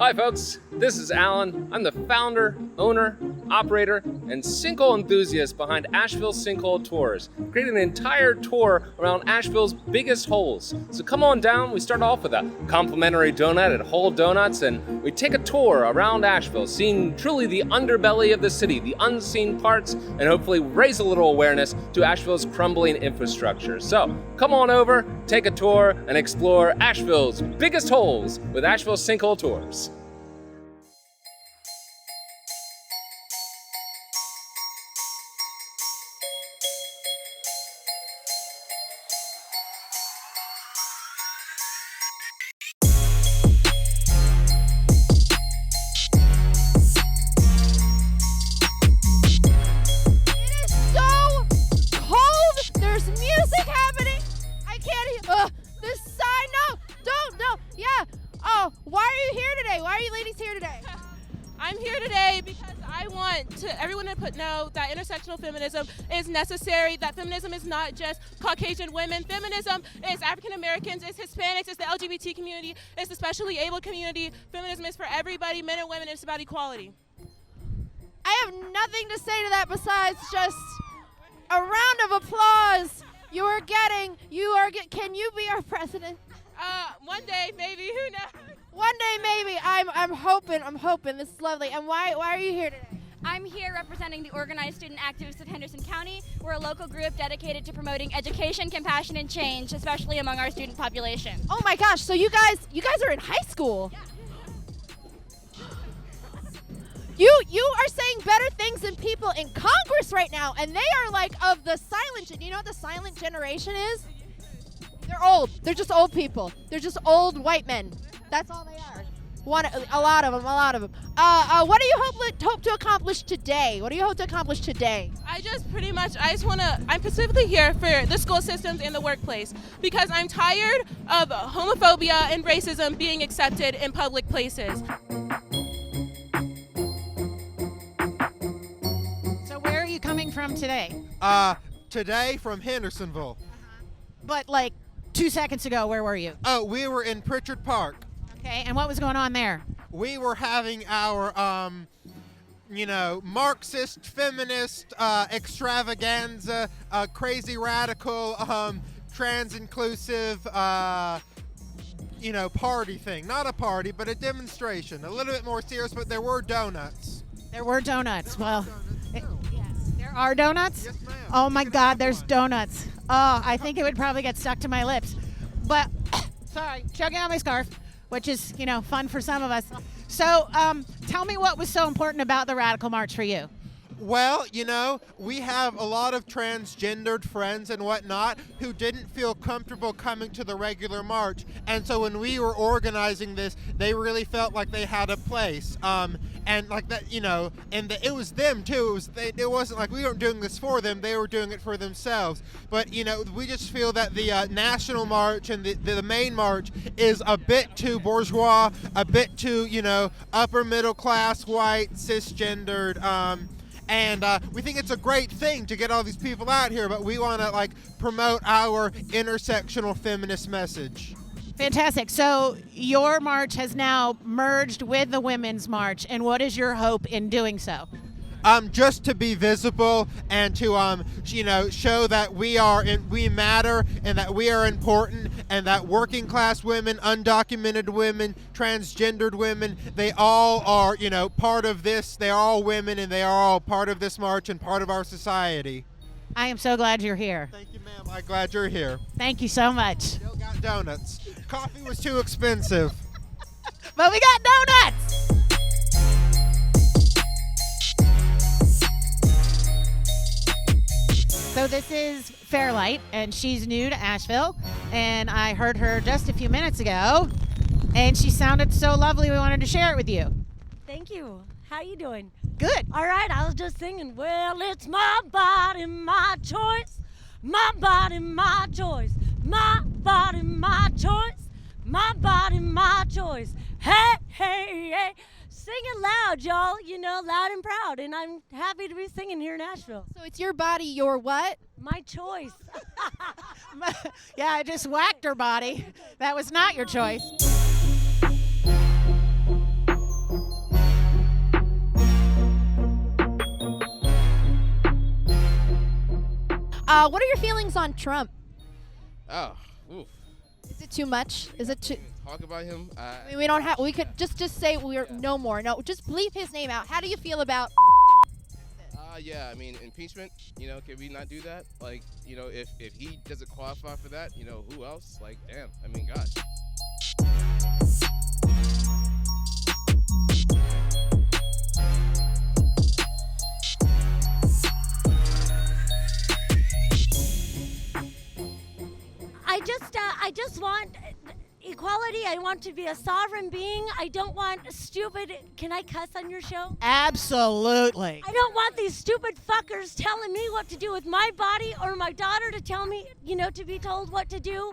Hi folks, this is Alan. I'm the founder, owner, operator, and sinkhole enthusiast behind Asheville Sinkhole Tours, creating an entire tour around Asheville's biggest holes. So come on down, we start off with a complimentary donut at Hole Donuts, and we take a tour around Asheville, seeing truly the underbelly of the city, the unseen parts, and hopefully raise a little awareness to Asheville's crumbling infrastructure. So come on over, take a tour, and explore Asheville's biggest holes with Asheville Sinkhole Tours. That intersectional feminism is necessary, that feminism is not just Caucasian women. Feminism is African Americans, it's Hispanics, it's the LGBT community, it's the specially able community. Feminism is for everybody, men and women, it's about equality. I have nothing to say to that besides just a round of applause. Can you be our president? One day, maybe, who knows? One day, maybe. I'm hoping. This is lovely. And why are you here today? I'm here representing the Organized Student Activists of Henderson County. We're a local group dedicated to promoting education, compassion, and change, especially among our student population. Oh my gosh, so you guys are in high school. Yeah. You are saying better things than people in Congress right now, and they are like of the silent, do you know what the silent generation is? They're old. They're just old people. They're just old white men. That's all they are. A lot of them. What do you hope to accomplish today? I'm specifically here for the school systems and the workplace because I'm tired of homophobia and racism being accepted in public places. So where are you coming from today? Today from Hendersonville. But like 2 seconds ago, where were you? Oh, we were in Pritchard Park. Okay, and what was going on there? We were having our, Marxist, feminist, extravaganza, crazy radical, trans-inclusive, party thing. Not a party, but a demonstration. A little bit more serious, but there were donuts. There were donuts. Well, yes. There are donuts? Yes, ma'am. Oh, my God, there's donuts. Oh, I think it would probably get stuck to my lips. But, sorry, choking on my scarf, which is, fun for some of us. So tell me what was so important about the Radical March for you. Well, we have a lot of transgendered friends and whatnot who didn't feel comfortable coming to the regular march. And so when we were organizing this, they really felt like they had a place. And like that, and it was them too. It wasn't like we weren't doing this for them. They were doing it for themselves. But, we just feel that the national march and the main march is a bit too bourgeois, a bit too, upper middle class, white, cisgendered, and we think it's a great thing to get all these people out here, but we want to promote our intersectional feminist message. Fantastic. So your march has now merged with the women's march, and what is your hope in doing so? Just to be visible and to show that we matter and that we are important and that working class women, undocumented women, transgendered women, they all are part of this. They are all women and they are all part of this march and part of our society. I am so glad you're here. Thank you, ma'am. I'm glad you're here. Thank you so much. Still got donuts. Coffee was too expensive. But we got donuts! So this is Fairlight, and she's new to Asheville, and I heard her just a few minutes ago, and she sounded so lovely we wanted to share it with you. Thank you. How you doing? Good. All right, I was just singing, well, it's my body, my choice, my body, my choice, my body, my choice, my body, my choice. Hey, hey, hey. Sing it loud, y'all, loud and proud, and I'm happy to be singing here in Asheville. So it's your body, your what? My choice. Yeah, I just whacked her body. That was not your choice. What are your feelings on Trump? Oh, oof. Is it too much? Is it too? Talk about him. I mean, we don't have. We could just say we're no more. No, just bleep his name out. How do you feel about? Yeah, I mean, impeachment, can we not do that? Like, if he doesn't qualify for that, who else? Like, damn, I mean, gosh. I just want equality. I want to be a sovereign being. I don't want stupid. Can I cuss on your show? Absolutely. I don't want these stupid fuckers telling me what to do with my body, or my daughter to tell me, to be told what to do.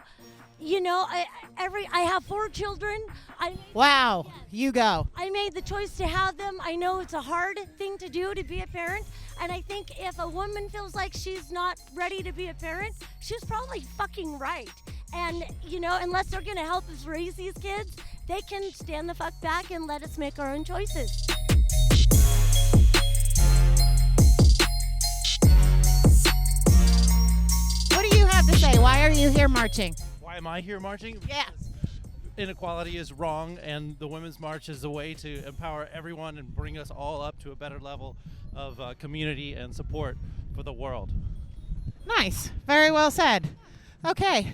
I have 4 children. Wow, you go. I made the choice to have them. I know it's a hard thing to do, to be a parent. And I think if a woman feels like she's not ready to be a parent, she's probably fucking right. And, unless they're going to help us raise these kids, they can stand the fuck back and let us make our own choices. What do you have to say? Why are you here marching? Why am I here marching? Yeah. Inequality is wrong, and the Women's March is a way to empower everyone and bring us all up to a better level of community and support for the world. Nice. Very well said. Okay.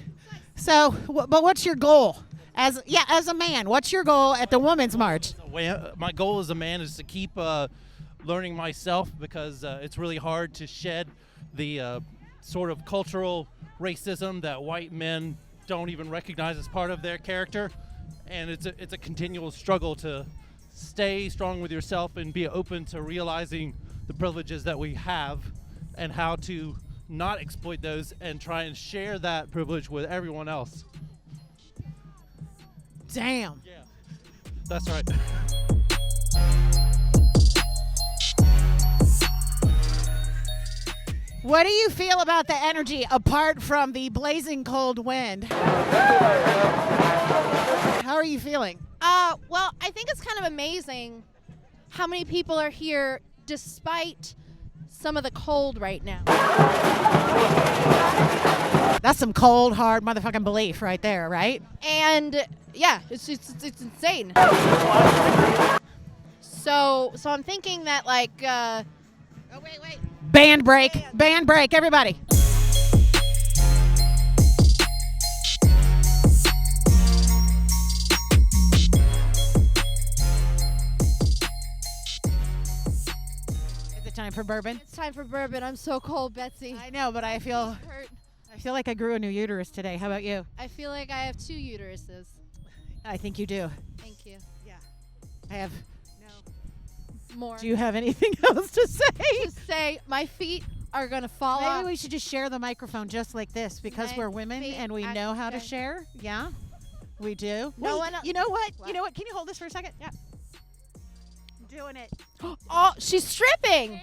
So, but what's your goal? As a man, what's your goal at the Women's March? My goal as a man is to keep learning myself, because it's really hard to shed the sort of cultural racism that white men don't even recognize as part of their character, and it's a continual struggle to stay strong with yourself and be open to realizing the privileges that we have and how to not exploit those and try and share that privilege with everyone else. Damn. Yeah, that's right. What do you feel about the energy apart from the blazing cold wind? How are you feeling? Well, I think it's kind of amazing how many people are here despite some of the cold right now. That's some cold, hard motherfucking belief right there, right? And yeah, it's insane. So I'm thinking that like oh wait. Band break, everybody. Is it time for bourbon? It's time for bourbon. I'm so cold, Betsy. I know, but I feel like I grew a new uterus today. How about you? I feel like I have 2 uteruses. I think you do. Thank you. Yeah. I have more. Do you have anything else to say? To say my feet are gonna fall off. Maybe we should just share the microphone just like this, because we're women and we know how to share. Yeah, we do. No Wait, one else. You know what? You know what? Can you hold this for a second? Yeah. I'm doing it. Oh, she's stripping.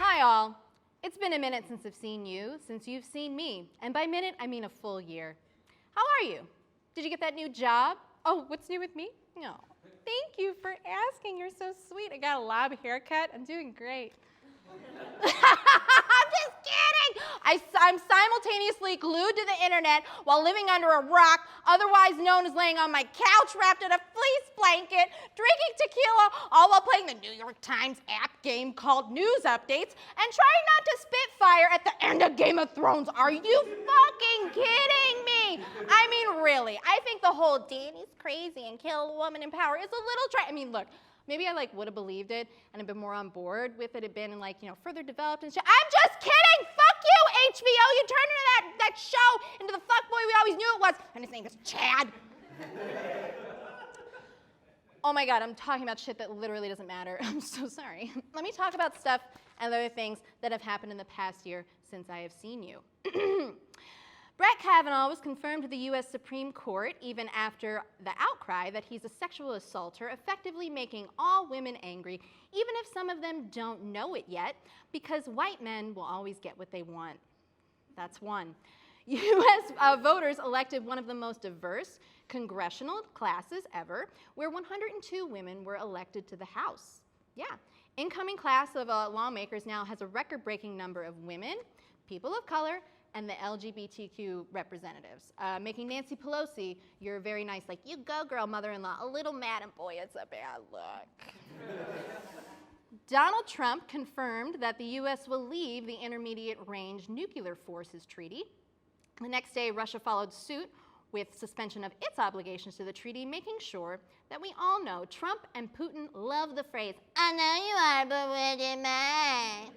Hi all. It's been a minute since I've seen you, since you've seen me. And by minute, I mean a full year. How are you? Did you get that new job? Oh, what's new with me? No. Thank you for asking. You're so sweet. I got a lob haircut. I'm doing great. I'm just kidding. I'm simultaneously glued to the internet while living under a rock, otherwise known as laying on my couch wrapped in a fleece blanket, drinking tequila, all while playing the New York Times app game called News Updates and trying not to spit fire at the end of Game of Thrones. Are you fucking kidding me? I mean, really, I think the whole Danny's crazy and kill a woman in power is a little I mean, look. Maybe I would have believed it and have been more on board with it, had been further developed and shit. I'm just kidding! Fuck you, HBO! You turned into that show into the fuckboy we always knew it was, and his name is Chad. Oh my God, I'm talking about shit that literally doesn't matter. I'm so sorry. Let me talk about stuff and other things that have happened in the past year since I have seen you. Brett Kavanaugh was confirmed to the U.S. Supreme Court even after the outcry that he's a sexual assaulter, effectively making all women angry, even if some of them don't know it yet, because white men will always get what they want. That's one. U.S. Voters elected one of the most diverse congressional classes ever, where 102 women were elected to the House. Yeah. Incoming class of lawmakers now has a record-breaking number of women, people of color, and the LGBTQ representatives, making Nancy Pelosi, your very nice, like, you go girl mother-in-law, a little mad, and boy, it's a bad look. Donald Trump confirmed that the U.S. will leave the Intermediate Range Nuclear Forces Treaty. The next day, Russia followed suit with suspension of its obligations to the treaty, making sure that we all know Trump and Putin love the phrase, I know you are, but would you mind?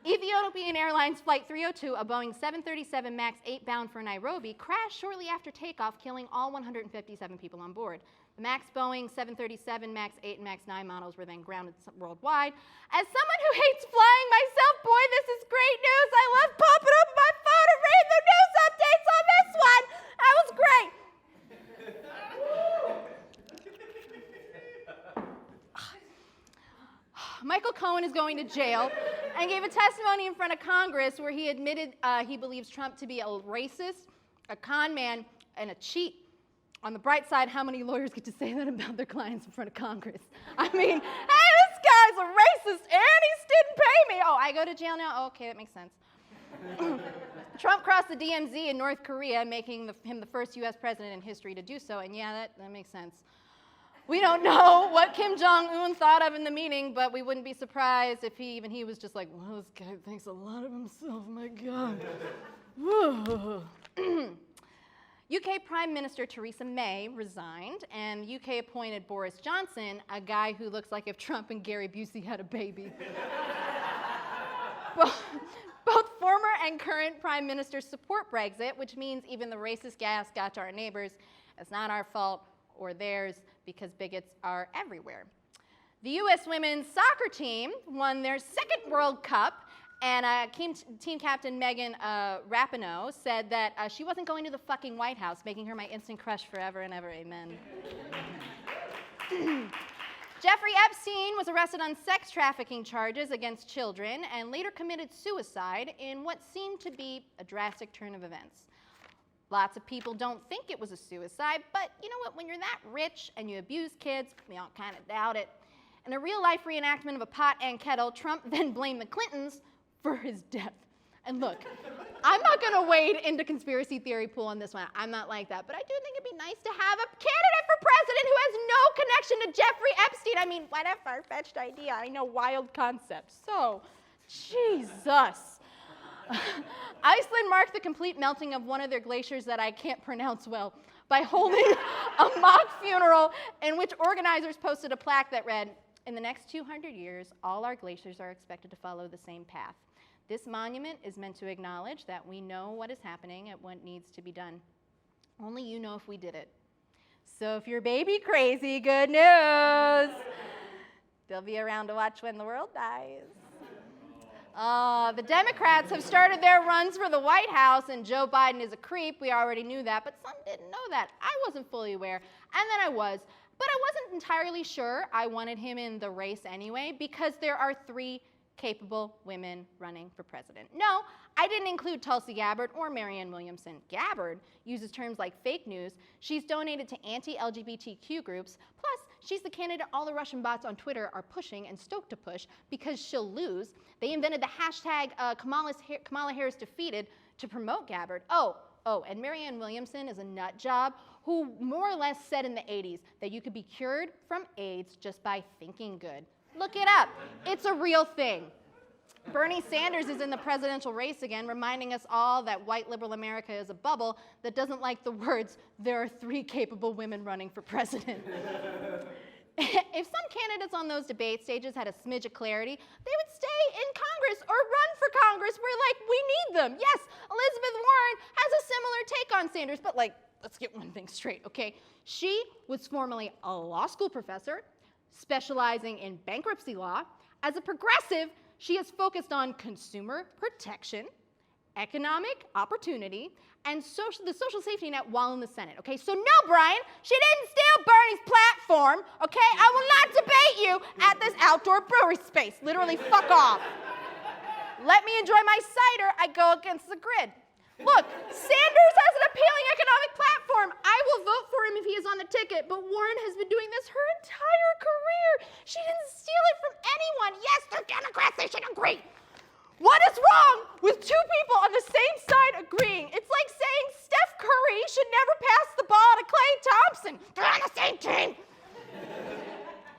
Ethiopian Airlines Flight 302, a Boeing 737 MAX 8 bound for Nairobi, crashed shortly after takeoff, killing all 157 people on board. The MAX Boeing 737 MAX 8 and MAX 9 models were then grounded worldwide. As someone who hates flying myself, boy, this is great news. I love popping up my phone and reading the news updates on this one. That was great. Michael Cohen is going to jail and gave a testimony in front of Congress where he admitted he believes Trump to be a racist, a con man, and a cheat. On the bright side, how many lawyers get to say that about their clients in front of Congress? I mean, hey, this guy's a racist and he didn't pay me. Oh, I go to jail now? Oh, okay, that makes sense. Trump crossed the DMZ in North Korea, making him the first U.S. president in history to do so, and yeah, that makes sense. We don't know what Kim Jong-un thought of in the meeting, but we wouldn't be surprised if he was just like, well, this guy thinks a lot of himself, my God. UK Prime Minister Theresa May resigned, and UK appointed Boris Johnson, a guy who looks like if Trump and Gary Busey had a baby. Both former and current prime ministers support Brexit, which means even the racist gas got to our neighbors. It's not our fault or theirs because bigots are everywhere. The U.S. women's soccer team won their second World Cup, and team captain Megan Rapinoe said that she wasn't going to the fucking White House, making her my instant crush forever and ever, amen. Jeffrey Epstein was arrested on sex trafficking charges against children and later committed suicide in what seemed to be a drastic turn of events. Lots of people don't think it was a suicide, but you know what? When you're that rich and you abuse kids, we all kind of doubt it. In a real-life reenactment of a pot and kettle, Trump then blamed the Clintons for his death. And look, I'm not going to wade into conspiracy theory pool on this one. I'm not like that. But I do think it'd be nice to have a candidate for president who has no connection to Jeffrey Epstein. I mean, what a far-fetched idea. I know, wild concept. So, Jesus. Iceland marked the complete melting of one of their glaciers that I can't pronounce well by holding a mock funeral in which organizers posted a plaque that read, "In the next 200 years, all our glaciers are expected to follow the same path. This monument is meant to acknowledge that we know what is happening and what needs to be done. Only you know if we did it. So if you're baby crazy, good news. They'll be around to watch when the world dies." The Democrats have started their runs for the White House, and Joe Biden is a creep. We already knew that, but some didn't know that. I wasn't fully aware, and then I was. But I wasn't entirely sure I wanted him in the race anyway, because there are 3 capable women running for president. No, I didn't include Tulsi Gabbard or Marianne Williamson. Gabbard uses terms like fake news. She's donated to anti-LGBTQ groups. Plus, she's the candidate all the Russian bots on Twitter are pushing and stoked to push because she'll lose. They invented the hashtag Kamala Harris defeated to promote Gabbard. Oh, and Marianne Williamson is a nut job who more or less said in the 80s that you could be cured from AIDS just by thinking good. Look it up. It's a real thing. Bernie Sanders is in the presidential race again, reminding us all that white liberal America is a bubble that doesn't like the words, "There are 3 capable women running for president." If some candidates on those debate stages had a smidge of clarity, they would stay in Congress or run for Congress where, we need them. Yes, Elizabeth Warren has a similar take on Sanders, but, let's get one thing straight, okay? She was formerly a law school professor, specializing in bankruptcy law. As a progressive, she has focused on consumer protection, economic opportunity, and the social safety net while in the Senate, okay? So no, Brian, she didn't steal Bernie's platform, okay? I will not debate you at this outdoor brewery space. Literally, fuck off. Let me enjoy my cider. I go against the grid. Look, Sanders has an appealing economic platform. I will vote for him if he is on the ticket, but Warren has been doing this her entire career. She didn't steal it from anyone. Yes, they're Democrats, they should agree. What is wrong with two people on the same side agreeing? It's like saying Steph Curry should never pass the ball to Klay Thompson. They're on the same team.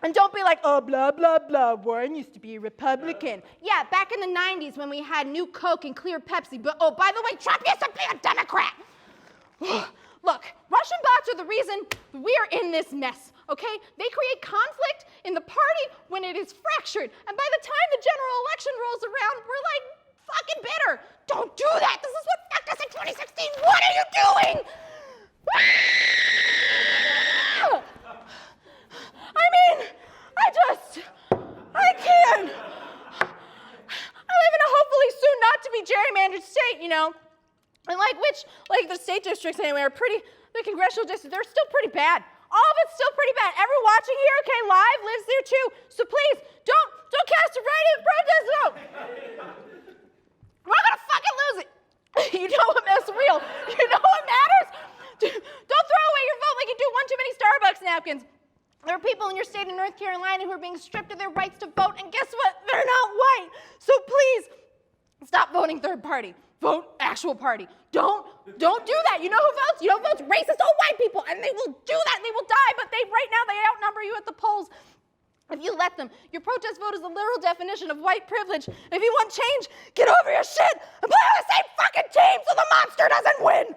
And don't be like, oh, blah, blah, blah, Warren used to be a Republican. Yeah, back in the 90s when we had New Coke and Clear Pepsi, but oh, by the way, Trump used to be a Democrat. Look, Russian bots are the reason we are in this mess, okay? They create conflict in the party when it is fractured, and by the time the general election rolls around, we're like fucking bitter. Don't do that. This is what fucked us in 2016. What are you doing? I can't. I live in a hopefully soon not to be gerrymandered state, you know. And like the state districts anyway are pretty, the congressional districts, they're still pretty bad. All of it's still pretty bad. Everyone watching here, okay, live, lives there too. So please, don't cast a write-in protest vote. We're gonna fucking lose it. You know what that's real. You know what matters? Don't throw away your vote like you do one too many Starbucks napkins. There are people in your state of North Carolina who are being stripped of their rights to vote, and guess what? They're not white. So please, stop voting third party. Vote actual party. Don't do that. You know who votes? You know who votes? Racist old white people, and they will do that, and they will die, but right now they outnumber you at the polls. If you let them, your protest vote is the literal definition of white privilege. And if you want change, get over your shit and play on the same fucking team so the monster doesn't win.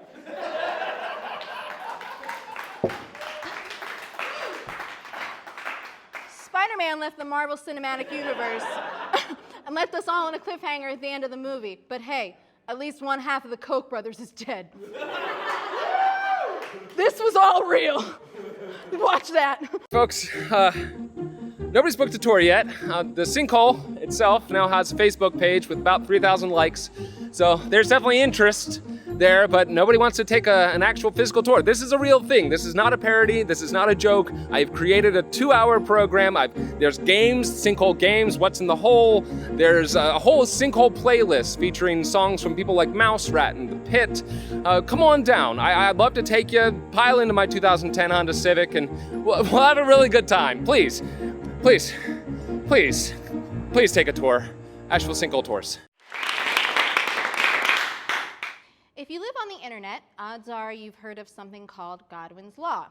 Spider-Man left the Marvel Cinematic Universe and left us all on a cliffhanger at the end of the movie. But hey, at least one half of the Koch brothers is dead. This was all real. Watch that. Folks, nobody's booked a tour yet. The sinkhole itself now has a Facebook page with about 3,000 likes. So there's definitely interest there, but nobody wants to take an actual physical tour. This is a real thing. This is not a parody. This is not a joke. I've created a 2-hour program. There's games, sinkhole games, what's in the hole. There's a whole sinkhole playlist featuring songs from people like Mouse Rat and The Pit. Come on down. I'd love to take you, pile into my 2010 Honda Civic, and we'll have a really good time. Please take a tour. Asheville Sinkhole Tours. If you live on the internet, odds are you've heard of something called Godwin's Law.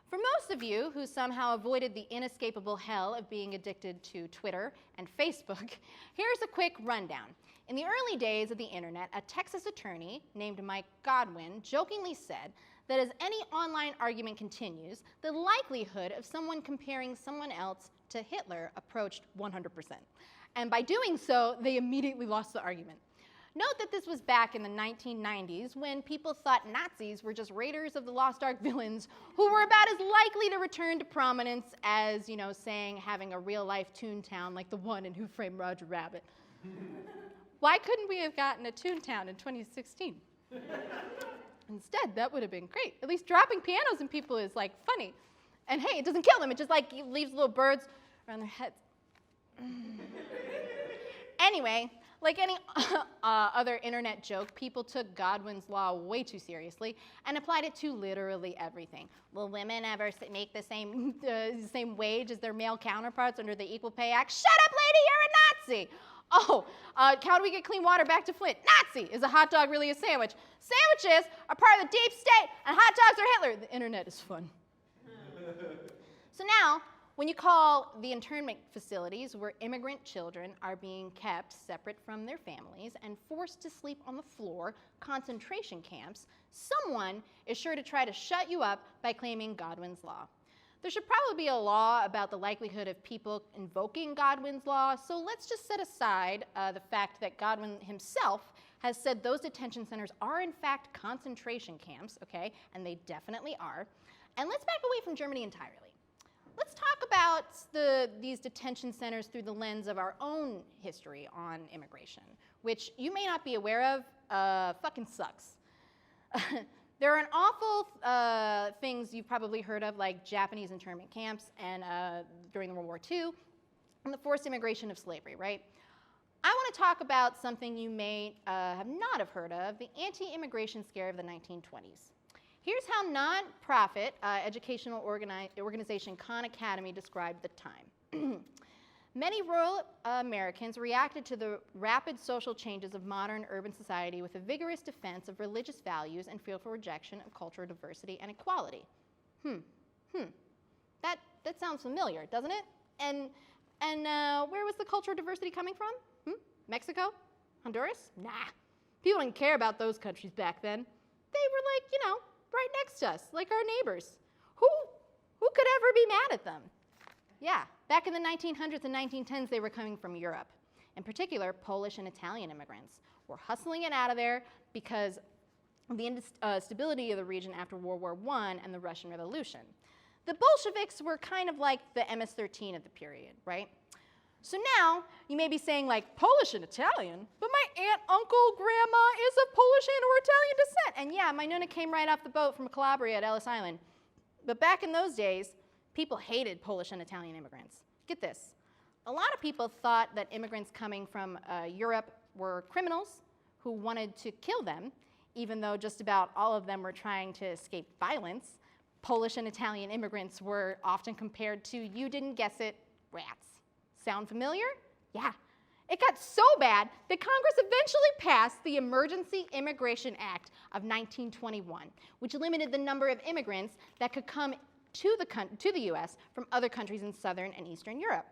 For most of you who somehow avoided the inescapable hell of being addicted to Twitter and Facebook, here's a quick rundown. In the early days of the internet, a Texas attorney named Mike Godwin jokingly said that as any online argument continues, the likelihood of someone comparing someone else to Hitler approached 100%. And by doing so, they immediately lost the argument. Note that this was back in the 1990s when people thought Nazis were just Raiders of the Lost Ark villains who were about as likely to return to prominence as, saying having a real-life Toontown like the one in Who Framed Roger Rabbit. Why couldn't we have gotten a Toontown in 2016? Instead, that would have been great. At least dropping pianos in people is, funny. And hey, it doesn't kill them. It just, leaves little birds around their heads. Anyway, like any other internet joke, people took Godwin's Law way too seriously and applied it to literally everything. Will women ever make the same wage as their male counterparts under the Equal Pay Act? Shut up, lady, you're a Nazi! Oh, how do we get clean water back to Flint? Nazi! Is a hot dog really a sandwich? Sandwiches are part of the deep state, and hot dogs are Hitler. The internet is fun. So now, when you call the internment facilities where immigrant children are being kept separate from their families and forced to sleep on the floor, concentration camps, someone is sure to try to shut you up by claiming Godwin's Law. There should probably be a law about the likelihood of people invoking Godwin's Law, so let's just set aside the fact that Godwin himself has said those detention centers are in fact concentration camps, okay, and they definitely are. And let's back away from Germany entirely. Let's talk about these detention centers through the lens of our own history on immigration, which you may not be aware of, fucking sucks. There are an awful things you've probably heard of, like Japanese internment camps and during World War II, and the forced immigration of slavery, right? I want to talk about something you may not have heard of, the anti-immigration scare of the 1920s. Here's how non-profit educational organization Khan Academy described the time. Many rural Americans reacted to the rapid social changes of modern urban society with a vigorous defense of religious values and fearful rejection of cultural diversity and equality. That sounds familiar, doesn't it? And where was the cultural diversity coming from? Mexico? Honduras? Nah. People didn't care about those countries back then. They were like, you know, right next to us, like our neighbors. Who could ever be mad at them? Yeah, back in the 1900s and 1910s, they were coming from Europe. In particular, Polish and Italian immigrants were hustling it out of there because of the instability of the region after World War I and the Russian Revolution. The Bolsheviks were kind of like the MS-13 of the period, right? So now, you may be saying, like, Polish and Italian, but my aunt, uncle, grandma is of Polish and or Italian descent. And yeah, my nonna came right off the boat from Calabria at Ellis Island. But back in those days, people hated Polish and Italian immigrants. Get this. A lot of people thought that immigrants coming from Europe were criminals who wanted to kill them, even though just about all of them were trying to escape violence. Polish and Italian immigrants were often compared to, you didn't guess it, rats. Sound familiar? Yeah. It got so bad that Congress eventually passed the Emergency Immigration Act of 1921, which limited the number of immigrants that could come to the U.S. from other countries in Southern and Eastern Europe.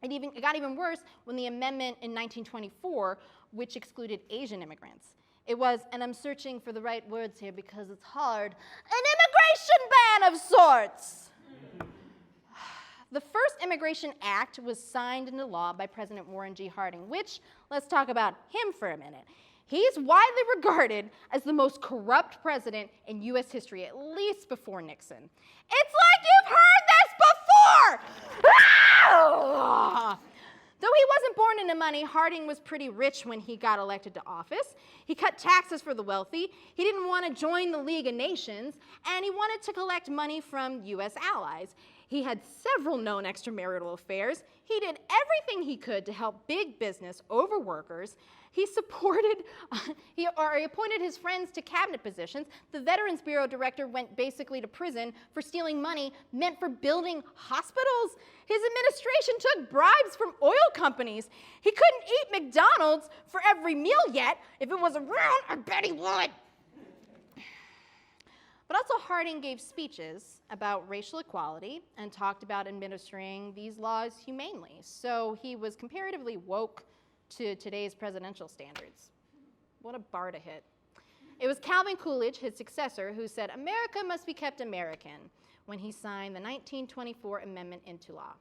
It got even worse when the amendment in 1924, which excluded Asian immigrants. It was, and I'm searching for the right words here because it's hard, an immigration ban of sorts. The first Immigration Act was signed into law by President Warren G. Harding, which, let's talk about him for a minute. He's widely regarded as the most corrupt president in U.S. history, at least before Nixon. It's like you've heard this before! Though he wasn't born into money, Harding was pretty rich when he got elected to office. He cut taxes for the wealthy, he didn't want to join the League of Nations, and he wanted to collect money from U.S. allies. He had several known extramarital affairs. He did everything he could to help big business over workers. He appointed his friends to cabinet positions. The Veterans Bureau director went basically to prison for stealing money meant for building hospitals. His administration took bribes from oil companies. He couldn't eat McDonald's for every meal yet. If it was around, I bet he would. But also Harding gave speeches about racial equality and talked about administering these laws humanely. So he was comparatively woke to today's presidential standards. What a bar to hit. It was Calvin Coolidge, his successor, who said, "America must be kept American," when he signed the 1924 amendment into law.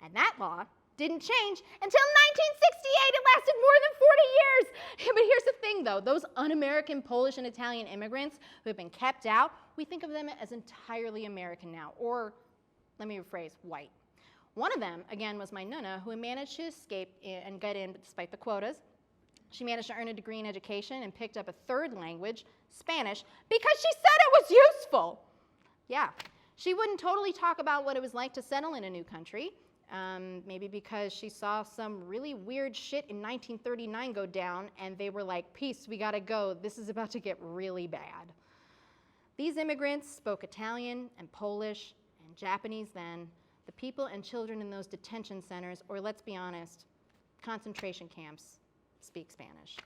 And that law didn't change until 1968. It lasted more than 40 years. But here's the thing, though. Those un-American Polish and Italian immigrants who have been kept out, we think of them as entirely American now, or, let me rephrase, white. One of them, again, was my nonna, who managed to escape and get in despite the quotas. She managed to earn a degree in education and picked up a third language, Spanish, because she said it was useful. Yeah, she wouldn't totally talk about what it was like to settle in a new country. Maybe because she saw some really weird shit in 1939 go down, and they were like, peace, we gotta go. This is about to get really bad. These immigrants spoke Italian and Polish and Japanese then. The people and children in those detention centers, or let's be honest, concentration camps, speak Spanish.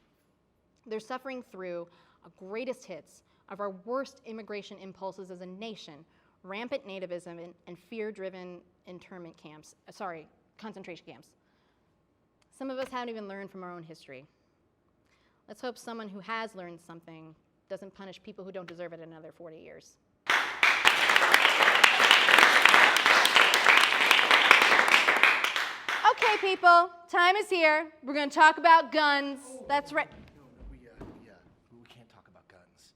They're suffering through a greatest hits of our worst immigration impulses as a nation, rampant nativism and fear-driven internment camps, concentration camps. Some of us haven't even learned from our own history. Let's hope someone who has learned something doesn't punish people who don't deserve it another 40 years. Okay, people, time is here. We're going to talk about guns. That's right. No, we can't talk about guns.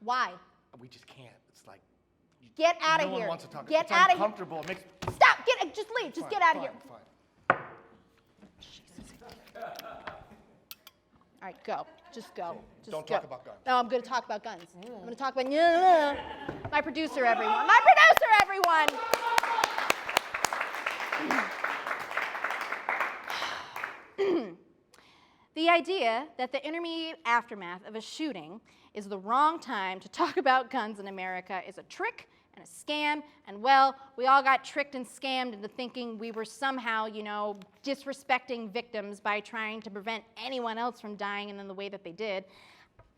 Why? We just can't. It's like get out of here. No one wants to talk. Get it's out of uncomfortable. here. Stop. Just leave. Just get out of here. Fine. All right, go. Just go. Just Don't go. talk about guns. No, I'm going to talk about guns. I'm going to talk about my producer, everyone. My producer, everyone. idea that the intermediate aftermath of a shooting is the wrong time to talk about guns in America is a trick and a scam, and well, we all got tricked and scammed into thinking we were somehow, disrespecting victims by trying to prevent anyone else from dying in the way that they did.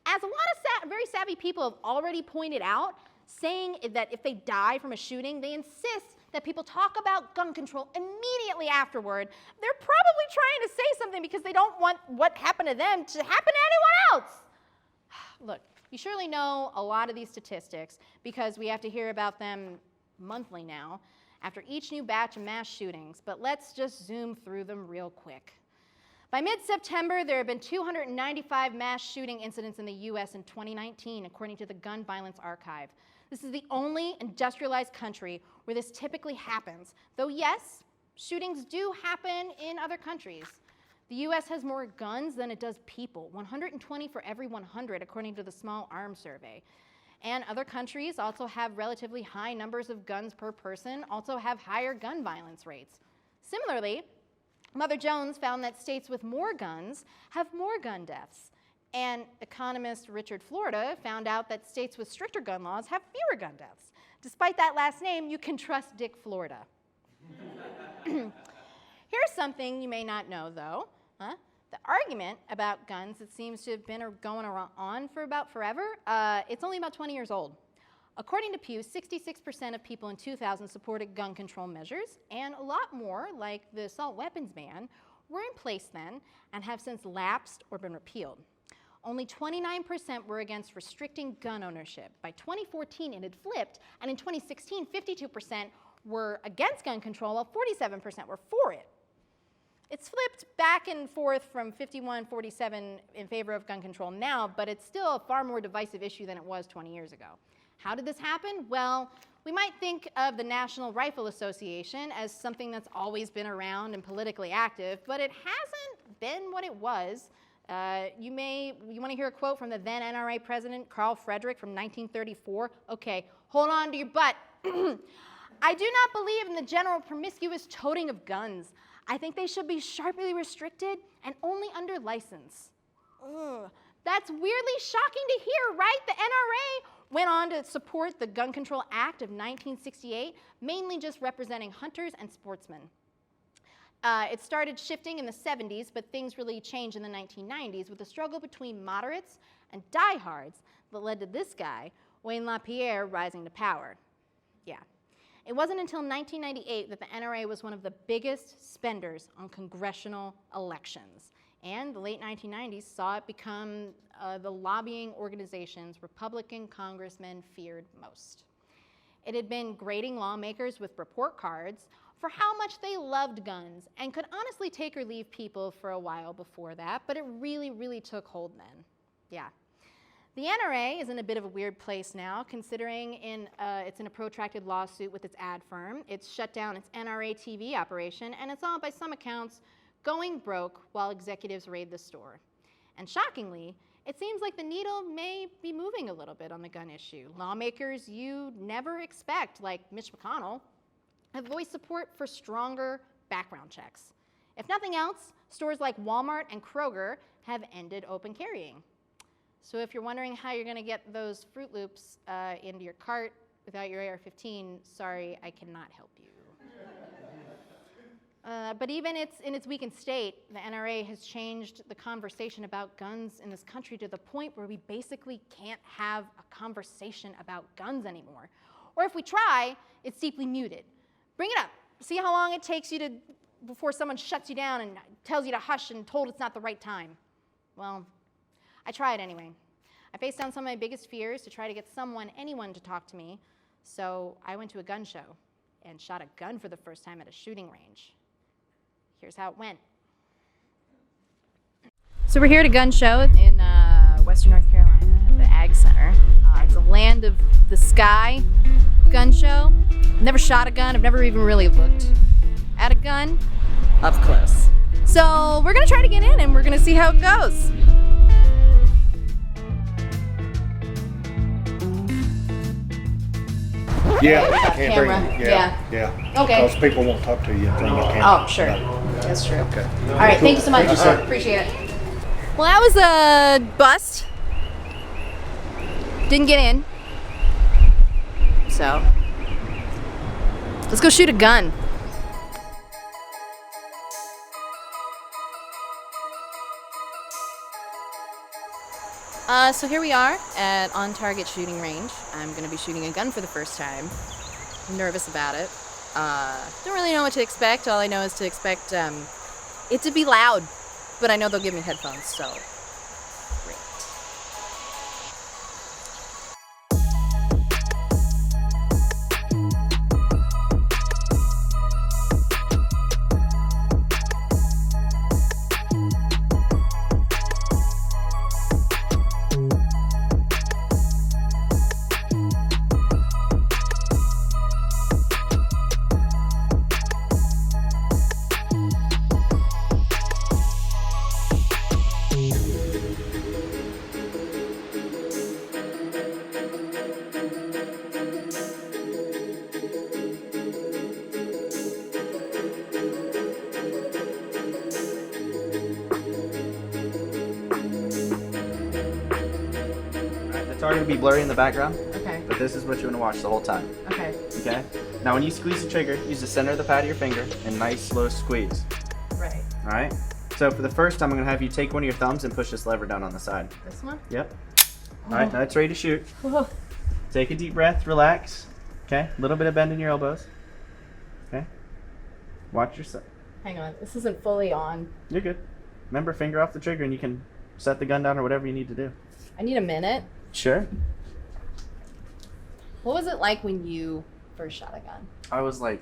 As a lot of very savvy people have already pointed out, saying that if they die from a shooting, they insist that people talk about gun control immediately afterward. They're probably trying to say something because they don't want what happened to them to happen to anyone else. Look, you surely know a lot of these statistics because we have to hear about them monthly now after each new batch of mass shootings, but let's just zoom through them real quick. By mid-September, there have been 295 mass shooting incidents in the US in 2019, according to the Gun Violence Archive. This is the only industrialized country where this typically happens, though yes, shootings do happen in other countries. The US has more guns than it does people, 120 for every 100, according to the Small Arms Survey. And other countries also have relatively high numbers of guns per person, also have higher gun violence rates. Similarly, Mother Jones found that states with more guns have more gun deaths. And economist Richard Florida found out that states with stricter gun laws have fewer gun deaths. Despite that last name, you can trust Dick Florida. Here's something you may not know, though. The argument about guns that seems to have been going on for about forever, it's only about 20 years old. According to Pew, 66% of people in 2000 supported gun control measures, and a lot more, like the assault weapons ban, were in place then and have since lapsed or been repealed. Only 29% were against restricting gun ownership. By 2014, it had flipped, and in 2016, 52% were against gun control, while 47% were for it. It's flipped back and forth from 51-47 in favor of gun control now, but it's still a far more divisive issue than it was 20 years ago. How did this happen? Well, we might think of the National Rifle Association as something that's always been around and politically active, but it hasn't been what it was. You want to hear a quote from the then NRA president, Carl Frederick, from 1934? Okay, hold on to your butt. I do not believe in the general promiscuous toting of guns. I think they should be sharply restricted and only under license. Ugh. That's weirdly shocking to hear, right? The NRA went on to support the Gun Control Act of 1968, mainly just representing hunters and sportsmen. It started shifting in the 70s, but things really changed in the 1990s with a struggle between moderates and diehards that led to this guy, Wayne LaPierre, rising to power. Yeah. It wasn't until 1998 that the NRA was one of the biggest spenders on congressional elections. And the late 1990s saw it become the lobbying organizations Republican congressmen feared most. It had been grading lawmakers with report cards for how much they loved guns and could honestly take or leave people for a while before that, but it really, really took hold then. Yeah. The NRA is in a bit of a weird place now, considering it's in a protracted lawsuit with its ad firm. It's shut down its NRA TV operation, and it's all, by some accounts, going broke while executives raid the store. And shockingly, it seems like the needle may be moving a little bit on the gun issue. Lawmakers you never expect, like Mitch McConnell, have voiced support for stronger background checks. If nothing else, stores like Walmart and Kroger have ended open carrying. So if you're wondering how you're going to get those Fruit Loops into your cart without your AR-15, sorry, I cannot help you. But even in its weakened state, the NRA has changed the conversation about guns in this country to the point where we basically can't have a conversation about guns anymore. Or if we try, it's deeply muted. Bring it up. See how long it takes you before someone shuts you down and tells you to hush and told it's not the right time. Well, I tried anyway. I faced down some of my biggest fears to try to get anyone to talk to me. So I went to a gun show and shot a gun for the first time at a shooting range. Here's how it went. So we're here at a gun show in Western North Carolina at the Ag Center. It's a land of the sky gun show. Never shot a gun. I've never even really looked at a gun up close. So we're gonna try to get in and we're gonna see how it goes. Yeah, Okay, can't camera. bring it. Yeah. Okay. Because people won't talk to you in front of the camera. Oh, sure. That's true. Okay. All right, thank you so much. Thank you, sir. Appreciate it. Well, that was a bust. Didn't get in. So, let's go shoot a gun. So here we are at On Target Shooting Range. I'm going to be shooting a gun for the first time. I'm nervous about it. Don't really know what to expect. All I know is to expect it to be loud. But I know they'll give me headphones, so great. It's already going to be blurry in the background. Okay. But this is what you want to watch the whole time. Okay. Okay? Now when you squeeze the trigger, use the center of the pad of your finger and nice slow squeeze. Right. Alright? So for the first time, I'm going to have you take one of your thumbs and push this lever down on the side. This one? Yep. Alright, now it's ready to shoot. Take a deep breath, relax. Okay? A little bit of bend in your elbows. Okay? Watch yourself. Hang on, this isn't fully on. You're good. Remember, finger off the trigger and you can set the gun down or whatever you need to do. I need a minute. Sure. What was it like when you first shot a gun? I was like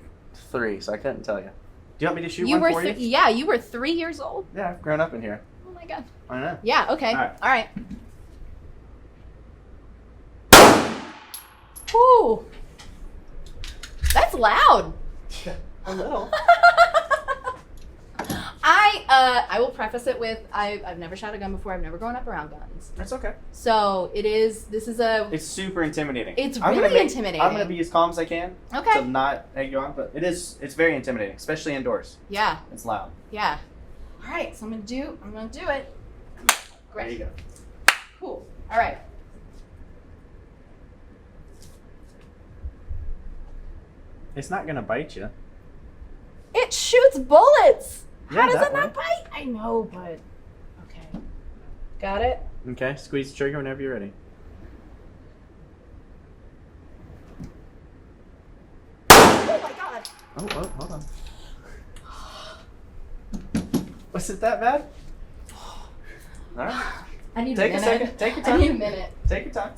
3, so I couldn't tell you. Do you want me to shoot You one were for you? yeah, you were 3 years old. Yeah, I've grown up in here. Oh my god. I know. Yeah, okay. All All right. Whew. That's loud. A little. I will preface it with I've never shot a gun before. I've never grown up around guns. That's okay. So this is a It's super intimidating. It's I'm really gonna intimidating. I'm gonna be as calm as I can. Okay. To not egg you on, but it's very intimidating, especially indoors. Yeah. It's loud. Yeah. All right, so I'm gonna do it. Great. There you go. Cool. All right. It's not gonna bite you. It shoots bullets. Yeah, How does that it not bite? I know, but okay. Got it? Okay, squeeze the trigger whenever you're ready. Oh my god. Oh, hold on. Was it that bad? All right. I need Take a minute. second. Take your time. I need a minute. Take your time.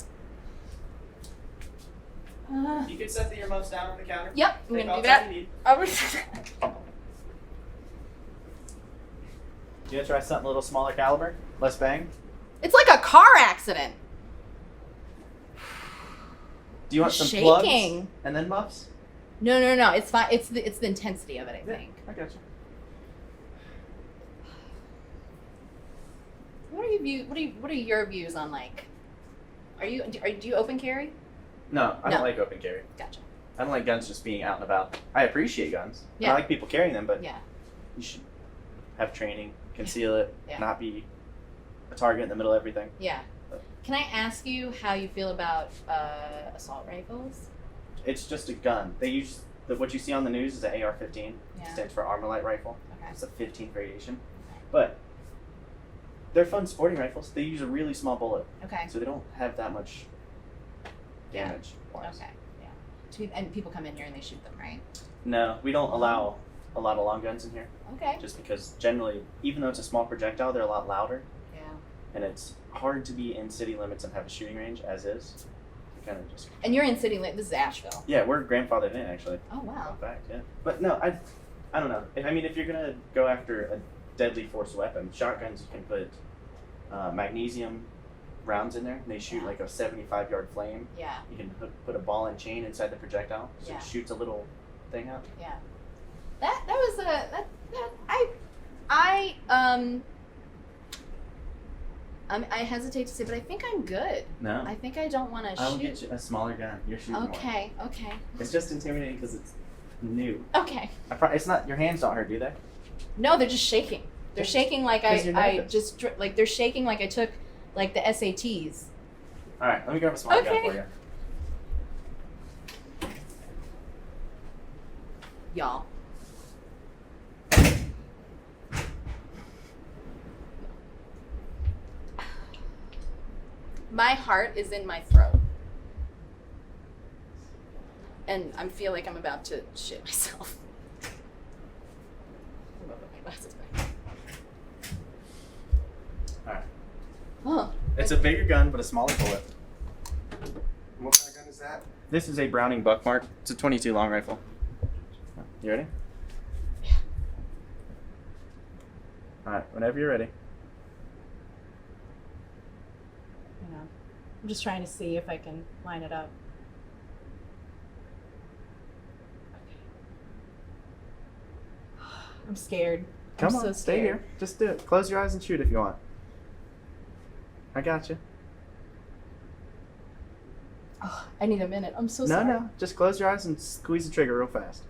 You can set the earmuffs down on the counter. Yep, I'm Take gonna all do the time that. you need. Oh, You gonna try something a little smaller caliber? Less bang? it's like a car accident. Do you want some Shaking. plugs and then muffs? No. It's fine. It's the intensity of it, I think. I got you. What are your views on like? Do you open carry? No, I don't No. like open carry. Gotcha. I don't like guns just being out and about. I appreciate guns. Yeah. I like people carrying them, but Yeah. you should have training, conceal it, Yeah. not be a target in the middle of everything. Yeah. Can I ask you how you feel about assault rifles? It's just a gun. They use what you see on the news is an AR-15. Yeah. It stands for Armalite rifle. Okay. It's a 15th variation, but they're fun sporting rifles. They use a really small bullet, Okay. so they don't have that much Yeah. damage. wise. Okay. Yeah. And people come in here and they shoot them, right? No, we don't allow a lot of long guns in here. Okay. Just because generally, even though it's a small projectile, they're a lot louder, Yeah. and it's hard to be in city limits and have a shooting range as is. You kind of just. And you're in city limits. This is Asheville. Yeah, we're grandfathered in actually. Oh wow. Fun fact, yeah. But no, I don't know. If you're gonna go after a deadly force weapon, shotguns you can put magnesium rounds in there. And they shoot like a 75-yard flame. Yeah. You can put a ball and chain inside the projectile, so Yeah. it shoots a little thing out. Yeah. That was I hesitate to say, but I think I'm good. No. I think I don't want to shoot. I'll get you a smaller gun. You're shooting more. Okay. It's just intimidating because it's new. Okay. It's not. Your hands don't hurt, do they? No, they're just shaking. They're shaking like 'Cause you're I nervous. just like they're shaking like I took like the SATs. All right, let me grab a small gun Okay. for you. Y'all. My heart is in my throat. And I feel like I'm about to shit myself. I'm gonna put my glasses back. All right. Oh. It's a bigger gun, but a smaller bullet. What kind of gun is that? This is a Browning Buckmark. It's a 22 long rifle. You ready? Yeah. All right, whenever you're ready. You know, I'm just trying to see if I can line it up. I'm scared. Come I'm on, so stay scared. here. Just do it. Close your eyes and shoot if you want. I got you. Oh, I need a minute. I'm so No, sorry. no. Just close your eyes and squeeze the trigger real fast.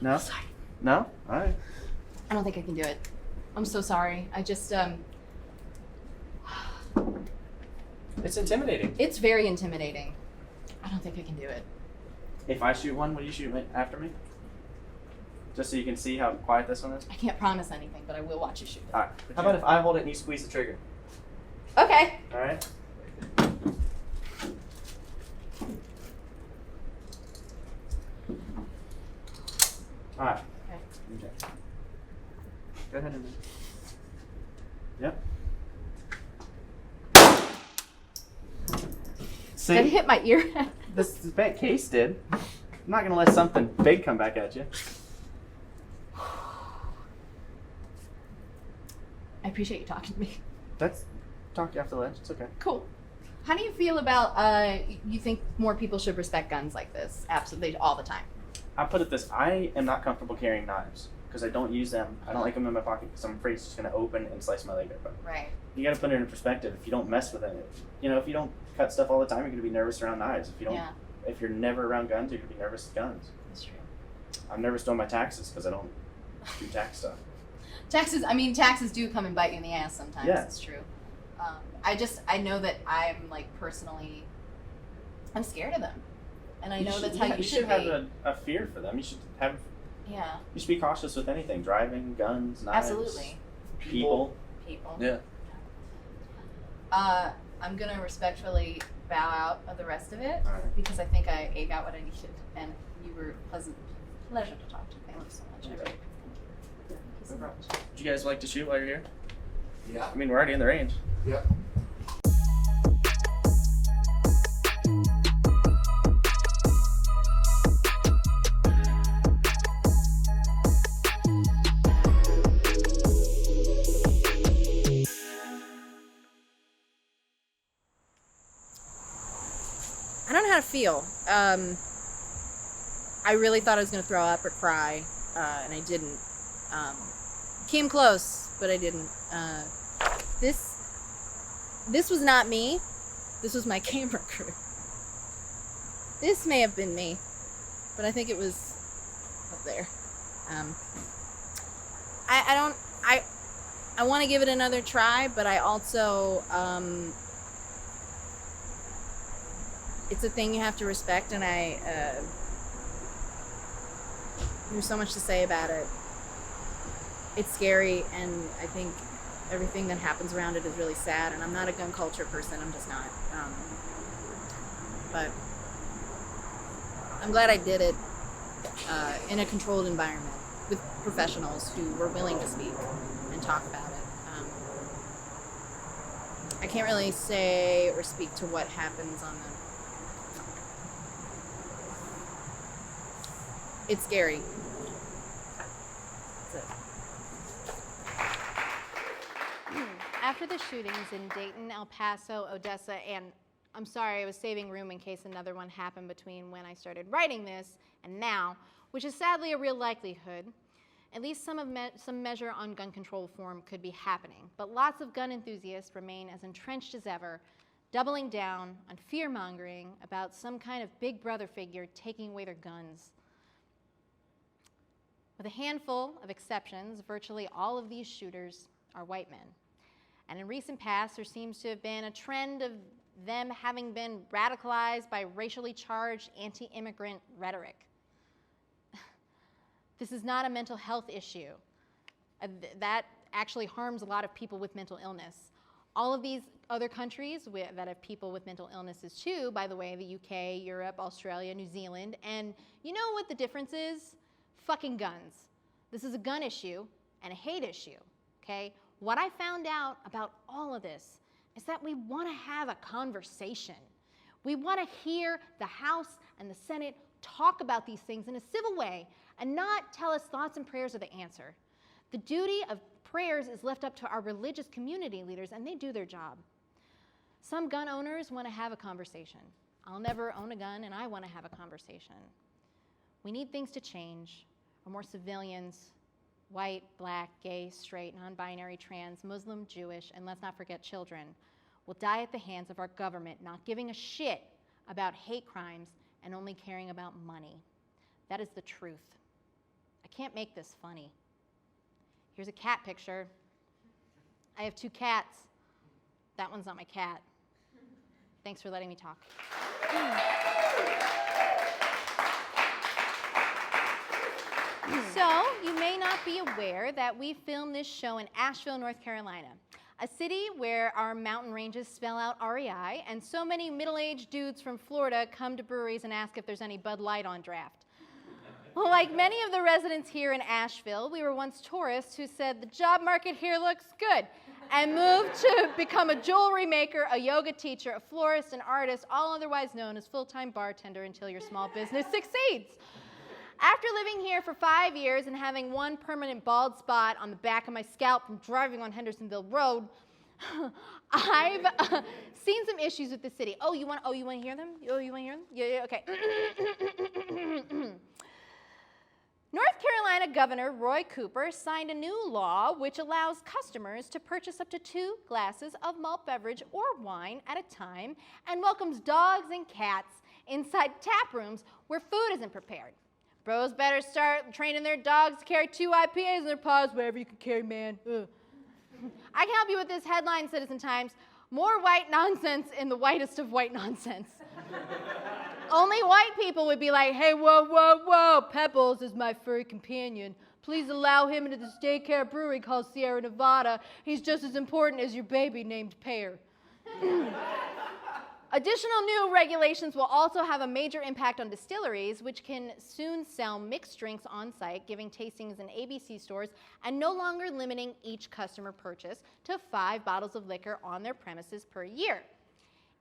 No? Sorry. No? All right. I don't think I can do it. I'm so sorry. I just It's intimidating. it's very intimidating. I don't think I can do it. If I shoot one, will you shoot after me? Just so you can see how quiet this one is? I can't promise anything, but I will watch you shoot it. All right. How about if I hold it and you squeeze the trigger? Okay. All right. All right. Okay. Okay. Go ahead and. Yep. See, Did it hit my ear? this bent case did. I'm not gonna let something big come back at you. I appreciate you talking to me. That's talk you off the ledge. It's okay. Cool. How do you feel about you think more people should respect guns like this? Absolutely, all the time. I'll put it this: I am not comfortable carrying knives because I don't use them. I don't like them in my pocket because I'm afraid it's just gonna open and slice my leg open. Right. You gotta put it in perspective. If you don't mess with it, you know, if you don't cut stuff all the time, you're gonna be nervous around knives. If you don't, Yeah. if you're never around guns, you're gonna be nervous with guns. That's true. I'm nervous doing my taxes because I don't do tax stuff. Taxes do come and bite you in the ass sometimes. Yeah. It's true. I know that I'm like personally, I'm scared of them, and I know that's how you should be. have a fear for them. You should have. Yeah. You should be cautious with anything: driving, guns, knives, Absolutely. people. Yeah. I'm gonna respectfully bow out of the rest of it All right. because I think I ate out what I needed, and you were pleasure to talk to. Thank you so much. I really appreciate it. Thank you so much. Would you guys like to shoot while you're here? Yeah. I mean, we're already in the range. Yep. I don't know how to feel. I really thought I was going to throw up or cry, and I didn't. Came close, but I didn't. This was not me. This was my camera crew. This may have been me, but I think it was up there. I want to give it another try, but I also, it's a thing you have to respect, and there's so much to say about it. It's scary, and I think everything that happens around it is really sad, and I'm not a gun culture person, I'm just not. But I'm glad I did it in a controlled environment with professionals who were willing to speak and talk about it. I can't really say or speak to what happens on the... It's scary. That's it. After the shootings in Dayton, El Paso, Odessa, and I'm sorry, I was saving room in case another one happened between when I started writing this and now, which is sadly a real likelihood, at least some measure on gun control reform could be happening. But lots of gun enthusiasts remain as entrenched as ever, doubling down on fear-mongering about some kind of big brother figure taking away their guns. With a handful of exceptions, virtually all of these shooters are white men. And in recent past, there seems to have been a trend of them having been radicalized by racially charged anti-immigrant rhetoric. This is not a mental health issue. That actually harms a lot of people with mental illness. All of these other countries that have people with mental illnesses too, by the way, the UK, Europe, Australia, New Zealand, and you know what the difference is? Fucking guns. This is a gun issue and a hate issue, okay? What I found out about all of this is that we want to have a conversation. We want to hear the House and the Senate talk about these things in a civil way and not tell us thoughts and prayers are the answer. The duty of prayers is left up to our religious community leaders, and they do their job. Some gun owners want to have a conversation. I'll never own a gun, and I want to have a conversation. We need things to change, or more civilians, white, black, gay, straight, non-binary, trans, Muslim, Jewish, and let's not forget children, will die at the hands of our government not giving a shit about hate crimes and only caring about money. That is the truth. I can't make this funny. Here's a cat picture. I have 2 cats. That one's not my cat. Thanks for letting me talk. So, you may not be aware that we filmed this show in Asheville, North Carolina, a city where our mountain ranges spell out REI, and so many middle-aged dudes from Florida come to breweries and ask if there's any Bud Light on draft. Well, like many of the residents here in Asheville, we were once tourists who said the job market here looks good and moved to become a jewelry maker, a yoga teacher, a florist, an artist, all otherwise known as full-time bartender until your small business succeeds. After living here for 5 years and having one permanent bald spot on the back of my scalp from driving on Hendersonville Road, I've seen some issues with the city. Oh, you want to hear them? Oh, you want to hear them? Yeah, okay. North Carolina Governor Roy Cooper signed a new law which allows customers to purchase up to 2 glasses of malt beverage or wine at a time and welcomes dogs and cats inside tap rooms where food isn't prepared. Bros better start training their dogs to carry 2 IPAs in their paws, whatever you can carry, man. Ugh. I can help you with this headline, Citizen Times. More white nonsense in the whitest of white nonsense. Only white people would be like, hey, whoa, whoa, whoa, Pebbles is my furry companion. Please allow him into this daycare brewery called Sierra Nevada. He's just as important as your baby named Pear. Additional new regulations will also have a major impact on distilleries, which can soon sell mixed drinks on site, giving tastings in ABC stores, and no longer limiting each customer purchase to 5 bottles of liquor on their premises per year.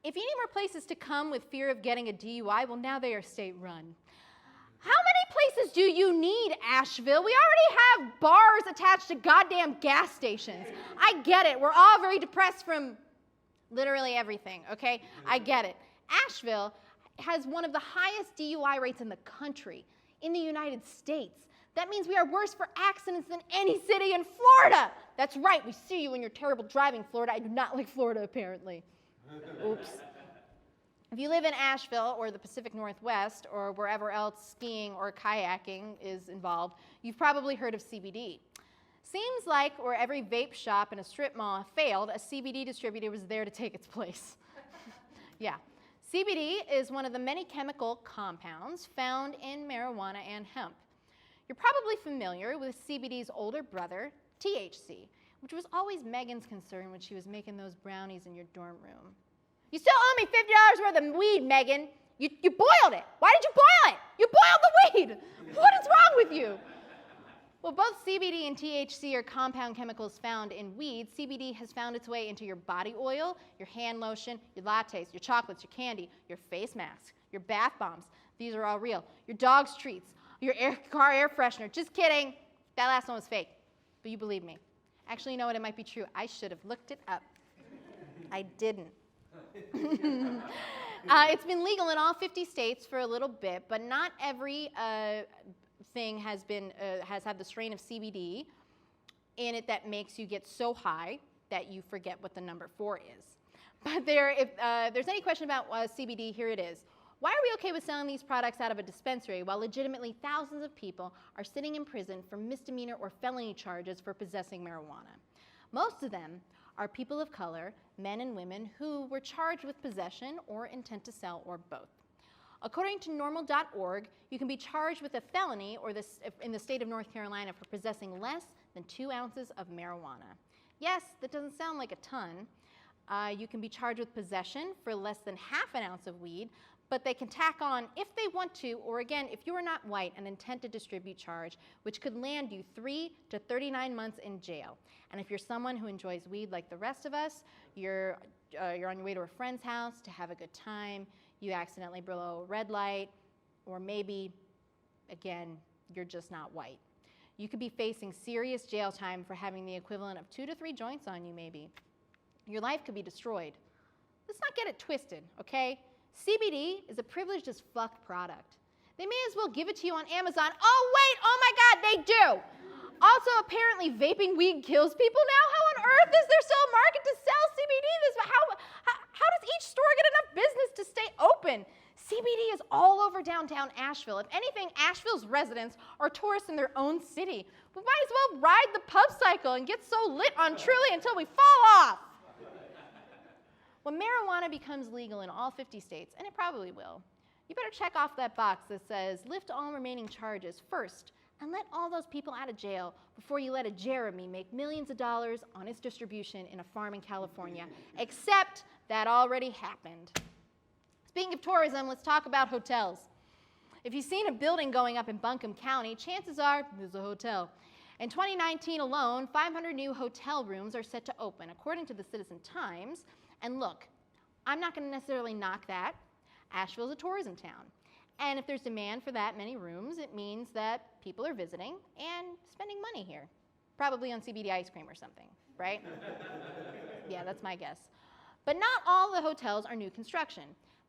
If you need more places to come with fear of getting a DUI, well, now they are state-run. How many places do you need, Asheville? We already have bars attached to goddamn gas stations. I get it. We're all very depressed from literally everything, okay? I get it. Asheville has one of the highest DUI rates in the country, in the United States. That means we are worse for accidents than any city in Florida. That's right, we see you in your terrible driving, Florida. I do not like Florida, apparently. Oops. If you live in Asheville or the Pacific Northwest or wherever else skiing or kayaking is involved, you've probably heard of CBD. Seems like where every vape shop and a strip mall failed, a CBD distributor was there to take its place. Yeah. CBD is one of the many chemical compounds found in marijuana and hemp. You're probably familiar with CBD's older brother, THC, which was always Megan's concern when she was making those brownies in your dorm room. You still owe me $50 worth of weed, Megan. You boiled it. Why did you boil it? You boiled the weed. What is wrong with you? Well, both CBD and THC are compound chemicals found in weed. CBD has found its way into your body oil, your hand lotion, your lattes, your chocolates, your candy, your face masks, your bath bombs. These are all real. Your dog's treats, your car air freshener. Just kidding. That last one was fake. But you believe me. Actually, you know what? It might be true. I should have looked it up. I didn't. It's been legal in all 50 states for a little bit, but not every thing has had the strain of CBD in it that makes you get so high that you forget what the number 4 is. But if there's any question about CBD, here it is. Why are we okay with selling these products out of a dispensary while legitimately thousands of people are sitting in prison for misdemeanor or felony charges for possessing marijuana? Most of them are people of color, men and women, who were charged with possession or intent to sell or both. According to normal.org, you can be charged with a felony or in the state of North Carolina for possessing less than 2 ounces of marijuana. Yes, that doesn't sound like a ton. You can be charged with possession for less than ½ ounce of weed, but they can tack on, if they want to, or again, if you are not white, an intent to distribute charge, which could land you 3 to 39 months in jail. And if you're someone who enjoys weed like the rest of us, you're on your way to a friend's house to have a good time, you accidentally blow a red light, or maybe, again, you're just not white. You could be facing serious jail time for having the equivalent of 2 to 3 joints on you, maybe. Your life could be destroyed. Let's not get it twisted, okay? CBD is a privileged as fuck product. They may as well give it to you on Amazon. Oh wait, oh my God, they do. Also, apparently vaping weed kills people now. How on earth is there still a market to sell CBD? How does each store get enough business to stay open? CBD is all over downtown Asheville. If anything, Asheville's residents are tourists in their own city. We might as well ride the pub cycle and get so lit on Truly until we fall off. When marijuana becomes legal in all 50 states, and it probably will, you better check off that box that says lift all remaining charges first and let all those people out of jail before you let a Jeremy make millions of dollars on its distribution in a farm in California. Except that already happened. Speaking of tourism, let's talk about hotels. If you've seen a building going up in Buncombe County, chances are there's a hotel. In 2019 alone, 500 new hotel rooms are set to open, according to the Citizen Times. And look, I'm not going to necessarily knock that. Asheville's a tourism town. And if there's demand for that many rooms, it means that people are visiting and spending money here. Probably on CBD ice cream or something, right? Yeah, that's my guess. But not all the hotels are new construction.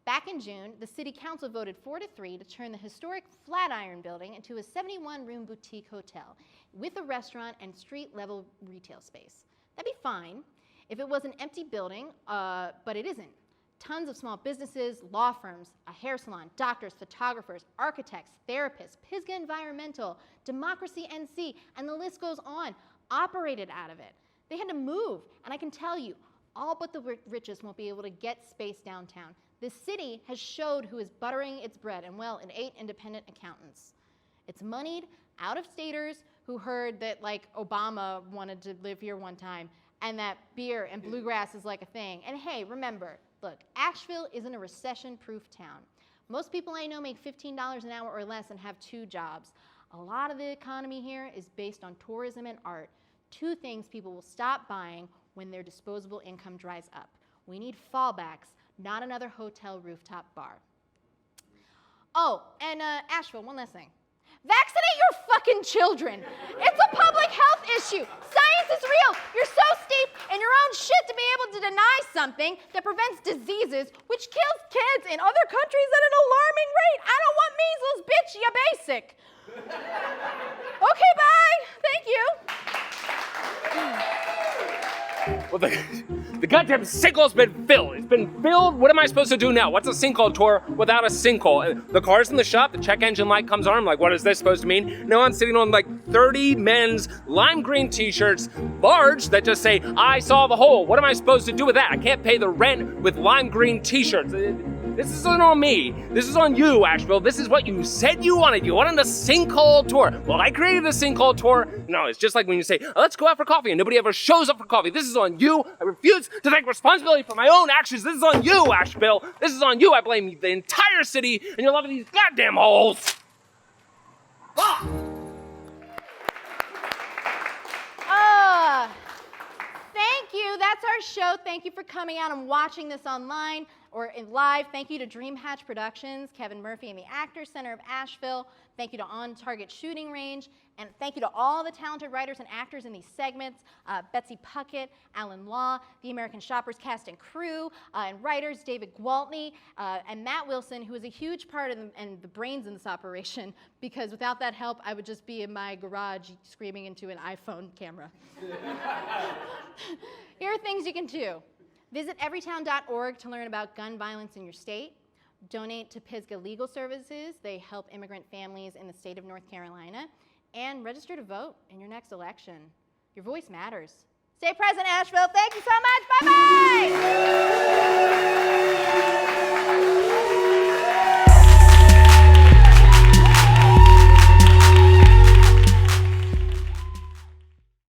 Back in June, the city council voted 4-3 to turn the historic Flatiron building into a 71-room boutique hotel with a restaurant and street-level retail space. That'd be fine if it was an empty building, but it isn't. Tons of small businesses, law firms, a hair salon, doctors, photographers, architects, therapists, Pisgah Environmental, Democracy NC, and the list goes on, operated out of it. They had to move, and I can tell you, all but the richest won't be able to get space downtown. The city has showed who is buttering its bread, and well, it ain't independent accountants. It's moneyed out-of-staters who heard that, like, Obama wanted to live here one time, and that beer and bluegrass is like a thing. And hey, remember, look, Asheville isn't a recession-proof town. Most people I know make $15 an hour or less and have 2 jobs. A lot of the economy here is based on tourism and art, 2 things people will stop buying when their disposable income dries up. We need fallbacks, not another hotel rooftop bar. Oh, and Asheville, one last thing. Vaccinate your fucking children. It's a public health issue. Science is real. You're so steep in your own shit to be able to deny something that prevents diseases, which kills kids in other countries at an alarming rate. I don't want measles, bitch, you basic. Okay, bye. Thank you. Well, the goddamn sinkhole's been filled. It's been filled. What am I supposed to do now? What's a sinkhole tour without a sinkhole? The car's in the shop, the check engine light comes on. I'm like, what is this supposed to mean? No, I'm sitting on like 30 men's lime green t-shirts, large, that just say, I saw the hole. What am I supposed to do with that? I can't pay the rent with lime green t-shirts. This isn't on me. This is on you, Asheville. This is what you said you wanted. You wanted a sinkhole tour. Well, I created a sinkhole tour. No, it's just like when you say, let's go out for coffee, and nobody ever shows up for coffee. This is on you. I refuse to take responsibility for my own actions. This is on you, Asheville. This is on you. I blame the entire city and your love of these goddamn holes. Thank you. That's our show. Thank you for coming out and watching this online or in live. Thank you to DreamHatch Productions, Kevin Murphy and the Actors Center of Asheville. Thank you to On Target Shooting Range. And thank you to all the talented writers and actors in these segments, Betsy Puckett, Alan Law, the American Shoppers cast and crew, and writers David Gwaltney and Matt Wilson, who is a huge part of and the brains in this operation, because without that help, I would just be in my garage screaming into an iPhone camera. Here are things you can do. Visit everytown.org to learn about gun violence in your state. Donate to Pisgah Legal Services. They help immigrant families in the state of North Carolina. And register to vote in your next election. Your voice matters. Stay present, Asheville. Thank you so much. Bye-bye.